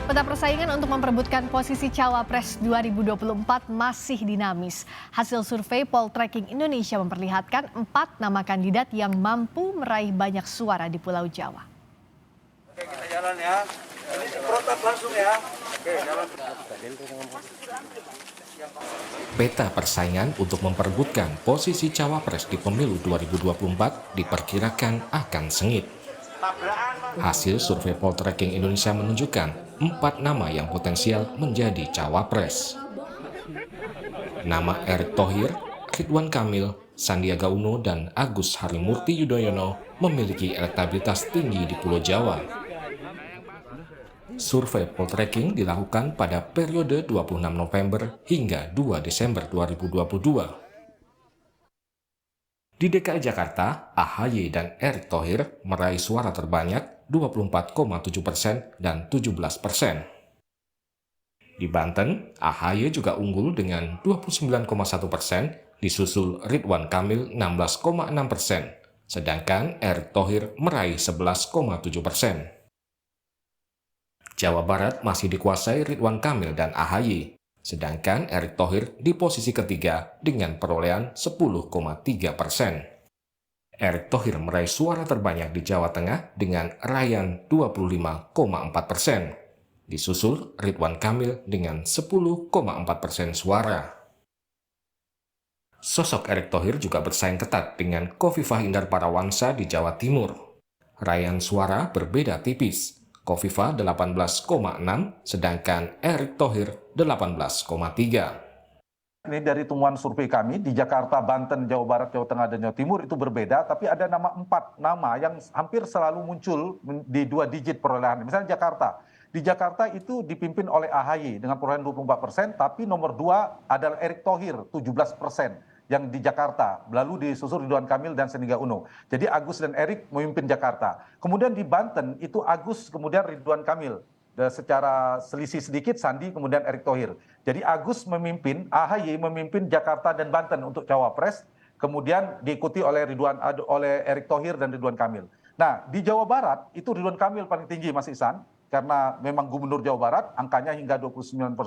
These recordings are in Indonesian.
Peta persaingan untuk memperebutkan posisi Cawapres 2024 masih dinamis. Hasil survei Poltreking Indonesia memperlihatkan 4 nama kandidat yang mampu meraih banyak suara di Pulau Jawa. Oke, kita jalan ya. Ini protap langsung ya. Oke, jalan. Peta persaingan untuk memperebutkan posisi Cawapres di pemilu 2024 diperkirakan akan sengit. Hasil survei Poltreking Indonesia menunjukkan 4 nama yang potensial menjadi Cawapres. Nama Erick Thohir, Ridwan Kamil, Sandiaga Uno, dan Agus Harimurti Yudhoyono memiliki elektabilitas tinggi di Pulau Jawa. Survei Poltreking dilakukan pada periode 26 November hingga 2 Desember 2022. Di DKI Jakarta, AHY dan Erick Thohir meraih suara terbanyak 24,7% dan 17%. Di Banten, AHY juga unggul dengan 29,1%, disusul Ridwan Kamil 16,6%, sedangkan Erick Thohir meraih 11,7%. Jawa Barat masih dikuasai Ridwan Kamil dan AHY, sedangkan Erick Thohir di posisi ketiga dengan perolehan 10,3%. Erick Thohir meraih suara terbanyak di Jawa Tengah dengan raihan 25,4%, disusul Ridwan Kamil dengan 10,4% suara. Sosok Erick Thohir juga bersaing ketat dengan Khofifah Indar Parawansa di Jawa Timur. Raihan suara berbeda tipis. Khofifah 18,6, sedangkan Erick Thohir 18,3. Ini dari temuan survei kami di Jakarta, Banten, Jawa Barat, Jawa Tengah, dan Jawa Timur itu berbeda, tapi ada 4 nama yang hampir selalu muncul di 2 digit perolehan. Misalnya Jakarta. Di Jakarta itu dipimpin oleh AHY dengan perolehan 24%, tapi nomor 2 adalah Erick Thohir 17%. Yang di Jakarta, lalu disusul Ridwan Kamil dan Sandiaga Uno. Jadi Agus dan Erick memimpin Jakarta. Kemudian di Banten itu Agus, kemudian Ridwan Kamil. Secara selisih sedikit Sandi, kemudian Erick Thohir. Jadi Agus memimpin, AHY memimpin Jakarta dan Banten untuk Cawapres, kemudian diikuti oleh Erick Thohir dan Ridwan Kamil. Nah, di Jawa Barat itu Ridwan Kamil paling tinggi, Mas Ihsan, karena memang gubernur Jawa Barat, angkanya hingga 29%,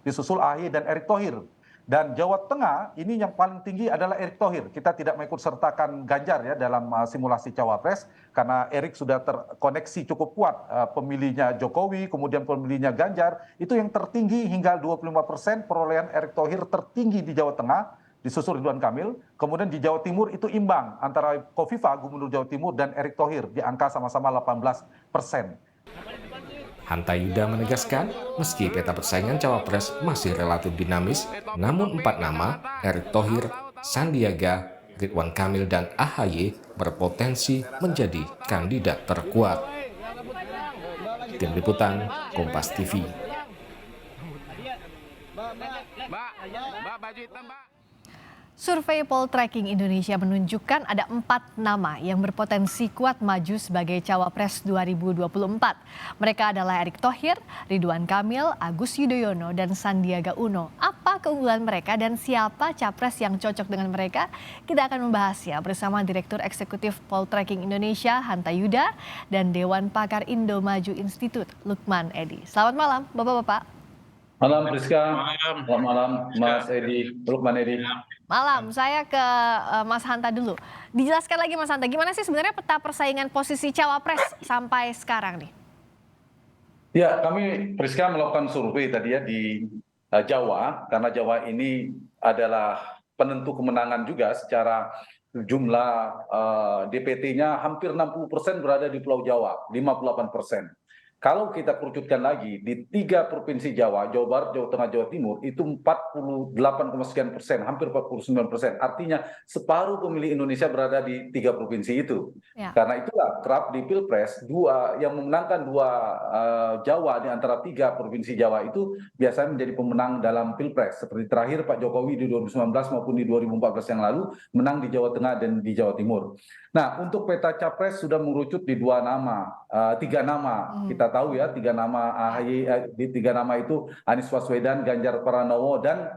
disusul AHY dan Erick Thohir. Dan Jawa Tengah ini yang paling tinggi adalah Erick Thohir. Kita tidak mengikut sertakan Ganjar ya dalam simulasi Cawapres karena Erick sudah terkoneksi cukup kuat pemilihnya Jokowi, kemudian pemilihnya Ganjar. Itu yang tertinggi hingga 25%, perolehan Erick Thohir tertinggi di Jawa Tengah, disusul Ridwan Kamil. Kemudian di Jawa Timur itu imbang antara Khofifah, gubernur Jawa Timur, dan Erick Thohir di angka sama-sama 18%. Hanta Yuda menegaskan, meski peta persaingan Cawapres masih relatif dinamis, namun 4 nama, Erick Thohir, Sandiaga, Ridwan Kamil, dan AHY berpotensi menjadi kandidat terkuat. Tim Liputan, Kompas TV. Survei Poltreking Indonesia menunjukkan ada 4 nama yang berpotensi kuat maju sebagai Cawapres 2024. Mereka adalah Erick Thohir, Ridwan Kamil, Agus Yudhoyono, dan Sandiaga Uno. Apa keunggulan mereka dan siapa capres yang cocok dengan mereka? Kita akan membahasnya bersama Direktur Eksekutif Poltreking Indonesia, Hanta Yuda, dan Dewan Pakar Indo Maju Institute, Lukman Edi. Selamat malam, Bapak-Bapak. Malam Priska, selamat malam Mas Edi, Lukman Edi. Malam, saya ke Mas Hanta dulu. Dijelaskan lagi Mas Hanta, gimana sih sebenarnya peta persaingan posisi Cawapres sampai sekarang nih? Ya, kami Priska melakukan survei tadi ya di Jawa, karena Jawa ini adalah penentu kemenangan juga secara jumlah DPT-nya hampir 60% berada di Pulau Jawa, 58%. Kalau kita kerucutkan lagi di 3 provinsi Jawa, Jawa Barat, Jawa Tengah, Jawa Timur, itu 48,sekian%, hampir 49%. Artinya separuh pemilih Indonesia berada di 3 provinsi itu. Ya. Karena itulah kerap di Pilpres, yang memenangkan 2 Jawa di antara 3 provinsi Jawa itu biasanya menjadi pemenang dalam Pilpres. Seperti terakhir Pak Jokowi di 2019 maupun di 2014 yang lalu, menang di Jawa Tengah dan di Jawa Timur. Nah, untuk peta capres sudah mengerucut di 3 nama. Kita tahu ya 3 nama AHY, di 3 nama itu Anies Baswedan, Ganjar Pranowo, dan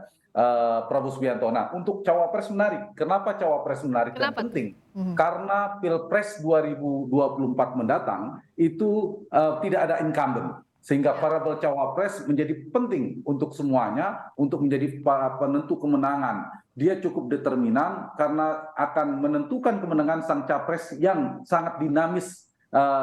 Prabowo Subianto. Nah, untuk cawapres menarik. Kenapa cawapres menarik dan penting? Karena Pilpres 2024 mendatang itu tidak ada incumbent. Sehingga variabel cawapres menjadi penting untuk semuanya, untuk menjadi penentu kemenangan. Dia cukup determinan karena akan menentukan kemenangan sang capres yang sangat dinamis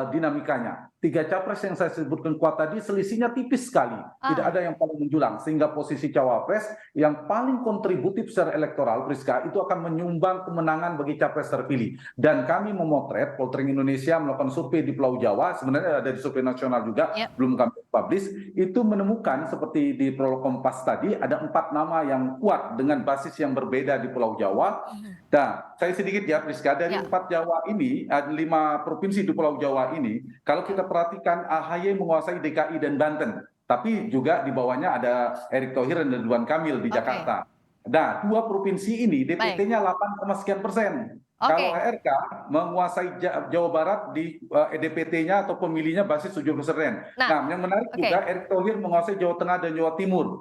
dinamikanya. 3 capres yang saya sebutkan kuat tadi selisihnya tipis sekali, tidak ada yang paling menjulang, sehingga posisi cawapres yang paling kontributif secara elektoral, Priska, itu akan menyumbang kemenangan bagi capres terpilih. Dan kami memotret, Poltering Indonesia melakukan survei di Pulau Jawa, sebenarnya ada di survei nasional juga, belum kami publish, itu menemukan seperti di Prolog Kompas tadi, ada 4 nama yang kuat dengan basis yang berbeda di Pulau Jawa. Nah, saya sedikit ya, Priska, dari 4 Jawa ini, ada 5 provinsi di Pulau Jawa ini, kalau kita perhatikan AHY menguasai DKI dan Banten, tapi juga di bawahnya ada Erick Thohir dan Ridwan Kamil di Jakarta. Nah, 2 provinsi ini DPT-nya 8,sekian%. Kalau RK menguasai Jawa Barat di DPT-nya atau pemilihnya basis 70%. Nah, yang menarik juga Erick Thohir menguasai Jawa Tengah dan Jawa Timur.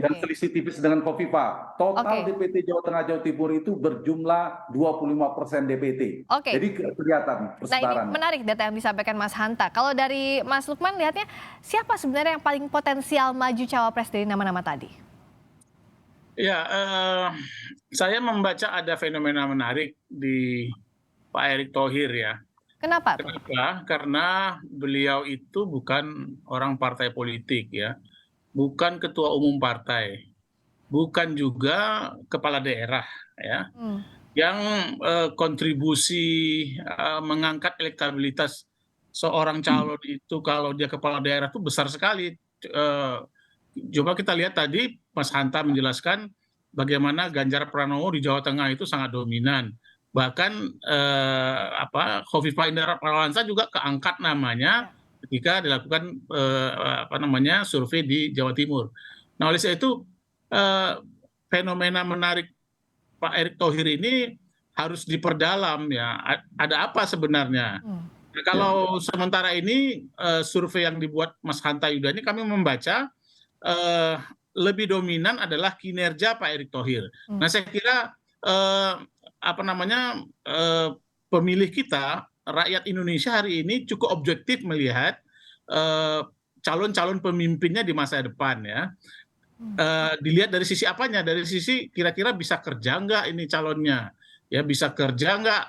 Yang selisih tipis dengan Kofifa. Total DPT Jawa Tengah Jawa Timur itu berjumlah 25% DPT. Jadi kelihatan persebaran. Nah, ini menarik data yang disampaikan Mas Hanta. Kalau dari Mas Lukman lihatnya siapa sebenarnya yang paling potensial maju cawapres dari nama-nama tadi? Ya, saya membaca ada fenomena menarik di Pak Erick Thohir ya. Kenapa? Kenapa? Karena beliau itu bukan orang partai politik ya, bukan ketua umum partai, bukan juga kepala daerah ya, yang kontribusi mengangkat elektabilitas seorang calon itu kalau dia kepala daerah itu besar sekali. Coba kita lihat tadi Mas Hanta menjelaskan bagaimana Ganjar Pranowo di Jawa Tengah itu sangat dominan. Bahkan Khofifah Indar Parawansa juga keangkat namanya ketika dilakukan survei di Jawa Timur. Nah, oleh sebab itu fenomena menarik Pak Erick Thohir ini harus diperdalam ya. Ada apa sebenarnya? Nah, kalau sementara ini survei yang dibuat Mas Hanta Yuda ini kami membaca lebih dominan adalah kinerja Pak Erick Thohir. Nah, saya kira pemilih kita, rakyat Indonesia hari ini cukup objektif melihat calon-calon pemimpinnya di masa depan ya. Dilihat dari sisi apanya? Dari sisi kira-kira bisa kerja nggak ini calonnya? Ya, bisa kerja nggak?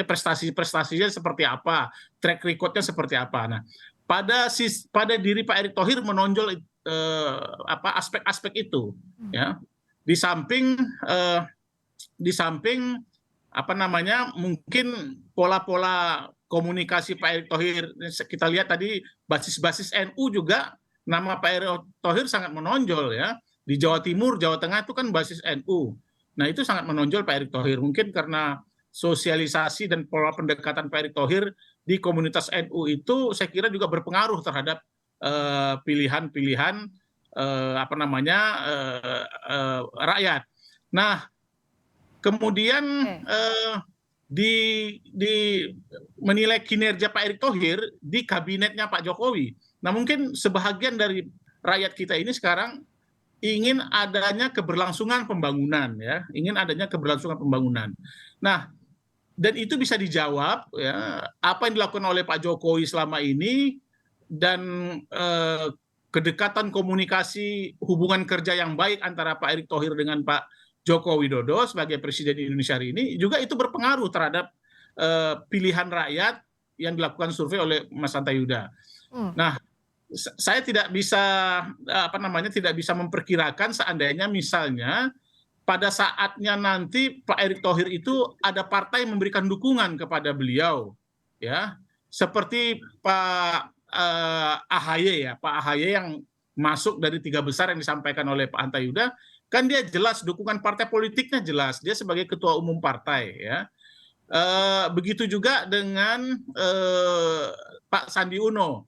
Prestasi-prestasinya seperti apa? Track recordnya seperti apa? Nah, pada diri Pak Erick Thohir menonjol aspek-aspek itu ya, di samping mungkin pola-pola komunikasi Pak Erick Thohir. Kita lihat tadi basis-basis NU juga nama Pak Erick Thohir sangat menonjol ya, di Jawa Timur, Jawa Tengah itu kan basis NU. Nah, itu sangat menonjol Pak Erick Thohir, mungkin karena sosialisasi dan pola pendekatan Pak Erick Thohir di komunitas NU itu saya kira juga berpengaruh terhadap pilihan-pilihan rakyat. Nah, kemudian di menilai kinerja Pak Erick Thohir di kabinetnya Pak Jokowi. Nah, mungkin sebahagian dari rakyat kita ini sekarang ingin adanya keberlangsungan pembangunan ya, ingin adanya keberlangsungan pembangunan. Nah, dan itu bisa dijawab ya, apa yang dilakukan oleh Pak Jokowi selama ini dan kedekatan komunikasi hubungan kerja yang baik antara Pak Erick Thohir dengan Pak Joko Widodo sebagai Presiden Indonesia hari ini juga itu berpengaruh terhadap pilihan rakyat yang dilakukan survei oleh Mas Hanta Yuda. Nah, saya tidak bisa tidak bisa memperkirakan seandainya misalnya pada saatnya nanti Pak Erick Thohir itu ada partai memberikan dukungan kepada beliau ya, seperti Pak AHY ya, Pak AHY yang masuk dari 3 besar yang disampaikan oleh Pak Hanta Yuda, kan dia jelas dukungan partai politiknya jelas, dia sebagai ketua umum partai ya. Begitu juga dengan Pak Sandi Uno,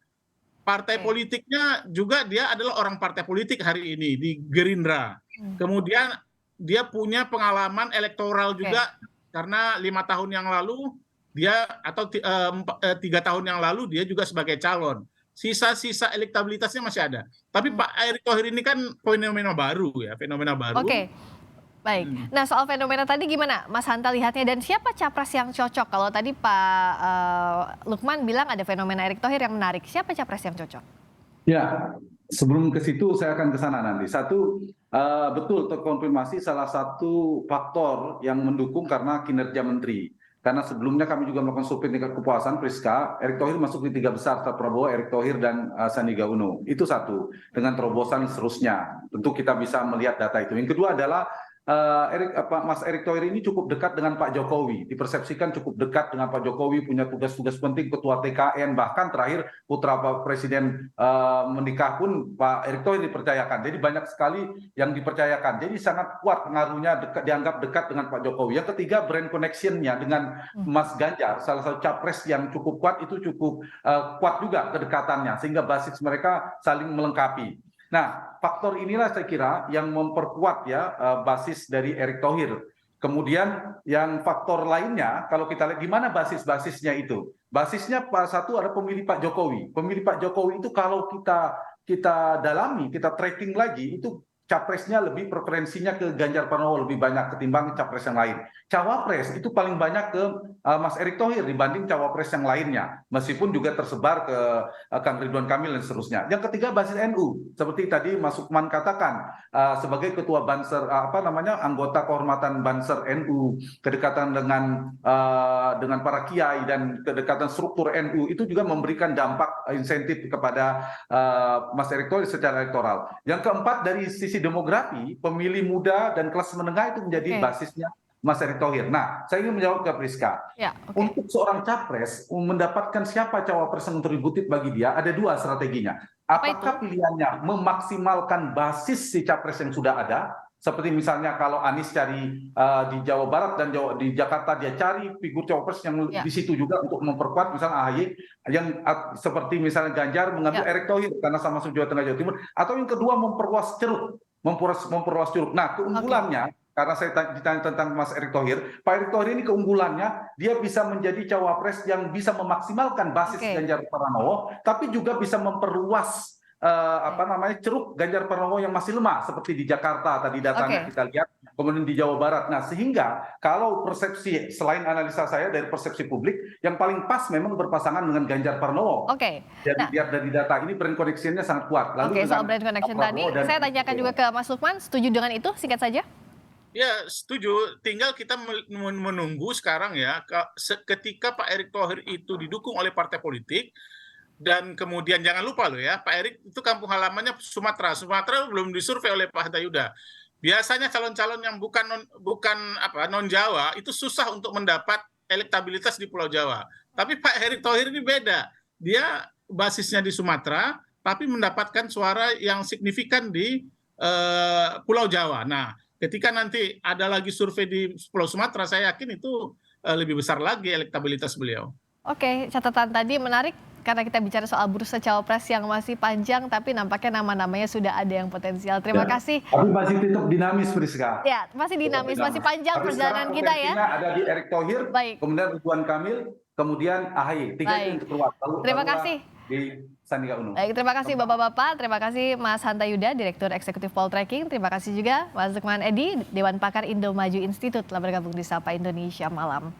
partai politiknya juga dia adalah orang partai politik hari ini di Gerindra. Kemudian dia punya pengalaman elektoral juga karena 5 tahun yang lalu dia atau 3 tahun yang lalu dia juga sebagai calon. Sisa-sisa elektabilitasnya masih ada. Tapi Pak Erick Thohir ini kan fenomena baru ya, fenomena baru. Baik. Nah, soal fenomena tadi gimana Mas Hanta lihatnya dan siapa capres yang cocok? Kalau tadi Pak Lukman bilang ada fenomena Erick Thohir yang menarik. Siapa capres yang cocok? Ya, sebelum ke situ saya akan ke sana nanti. Satu, betul terkonfirmasi salah satu faktor yang mendukung karena kinerja menteri. Karena sebelumnya kami juga melakukan survei tingkat kepuasan, Priska, Erick Thohir masuk di 3 besar setelah Prabowo, Erick Thohir, dan Sandiaga Uno. Itu satu, dengan terobosan seterusnya. Tentu kita bisa melihat data itu. Yang kedua adalah Mas Erick Thohir ini cukup dekat dengan Pak Jokowi, dipersepsikan cukup dekat dengan Pak Jokowi, punya tugas-tugas penting, ketua TKN, bahkan terakhir putra Pak Presiden menikah pun Pak Erick Thohir dipercayakan. Jadi banyak sekali yang dipercayakan. Jadi sangat kuat pengaruhnya, dianggap dekat dengan Pak Jokowi. Yang ketiga, brand connection-nya dengan Mas Ganjar, salah satu capres yang cukup kuat, itu cukup kuat juga kedekatannya, sehingga basis mereka saling melengkapi. Nah, faktor inilah saya kira yang memperkuat ya basis dari Erick Thohir. Kemudian yang faktor lainnya, kalau kita lihat di mana basis-basisnya itu. Basisnya satu ada pemilih Pak Jokowi. Pemilih Pak Jokowi itu kalau kita dalami, kita tracking lagi, itu capresnya lebih preferensinya ke Ganjar Pranowo lebih banyak ketimbang capres yang lain. Cawapres itu paling banyak ke Mas Erick Thohir dibanding cawapres yang lainnya, meskipun juga tersebar ke Kang Ridwan Kamil dan seterusnya. Yang ketiga basis NU, seperti tadi Mas Sukman katakan, sebagai ketua Banser anggota kehormatan Banser NU, kedekatan dengan para kiai dan kedekatan struktur NU itu juga memberikan dampak insentif kepada Mas Erick Thohir secara elektoral. Yang keempat dari sisi demografi, pemilih muda dan kelas menengah itu menjadi basisnya Mas Erick Thohir. Nah, saya ingin menjawab ke Priska. Ya, Untuk seorang capres mendapatkan siapa cawapres yang kontributif bagi dia, ada 2 strateginya. Apakah pilihannya memaksimalkan basis si capres yang sudah ada, seperti misalnya kalau Anies cari di Jawa Barat dan di Jakarta dia cari figur cawapres yang di situ juga untuk memperkuat, misalnya AHY, yang seperti misalnya Ganjar mengambil Erick Thohir karena sama-sama Jawa Tengah Jawa Timur, atau yang kedua memperluas ceruk. Nah, keunggulannya karena saya ditanya tentang Mas Erick Thohir, Pak Erick Thohir ini keunggulannya dia bisa menjadi cawapres yang bisa memaksimalkan basis Ganjar Pranowo, tapi juga bisa memperluas ceruk Ganjar Pranowo yang masih lemah seperti di Jakarta tadi datanya kita lihat, kemudian di Jawa Barat. Nah, sehingga kalau persepsi selain analisa saya dari persepsi publik yang paling pas memang berpasangan dengan Ganjar Pranowo. Jadi lihat dari data ini brand connection-nya sangat kuat. Lalu soal brand connection tadi saya tanyakan juga ke Mas Lukman, setuju dengan itu singkat saja? Ya, setuju. Tinggal kita menunggu sekarang ya, ketika Pak Erick Thohir itu didukung oleh partai politik. Dan kemudian jangan lupa loh ya, Pak Erick itu kampung halamannya Sumatera. Sumatera belum disurvei oleh Pak Hanta Yuda. Biasanya calon-calon yang bukan non Jawa itu susah untuk mendapat elektabilitas di Pulau Jawa. Tapi Pak Erick Thohir ini beda. Dia basisnya di Sumatera, tapi mendapatkan suara yang signifikan di Pulau Jawa. Nah, ketika nanti ada lagi survei di Pulau Sumatera, saya yakin itu lebih besar lagi elektabilitas beliau. Oke, catatan tadi menarik. Karena kita bicara soal bursa cawapres yang masih panjang, tapi nampaknya nama-namanya sudah ada yang potensial. Terima kasih. Tapi masih tetap dinamis, Priska. Ya, masih dinamis, masih panjang perjalanan kita ya. Ada di Erick Thohir, kemudian Ridwan Kamil, kemudian AHY. 3 itu yang keluar. Terima kasih. Di Sandiaga Uno. Baik, terima kasih Bapak-Bapak. Terima kasih Mas Hanta Yuda, Direktur Eksekutif Poltreking. Terima kasih juga Mas Lukman Edi, Dewan Pakar Indo Maju Institute telah bergabung di Sapa Indonesia Malam.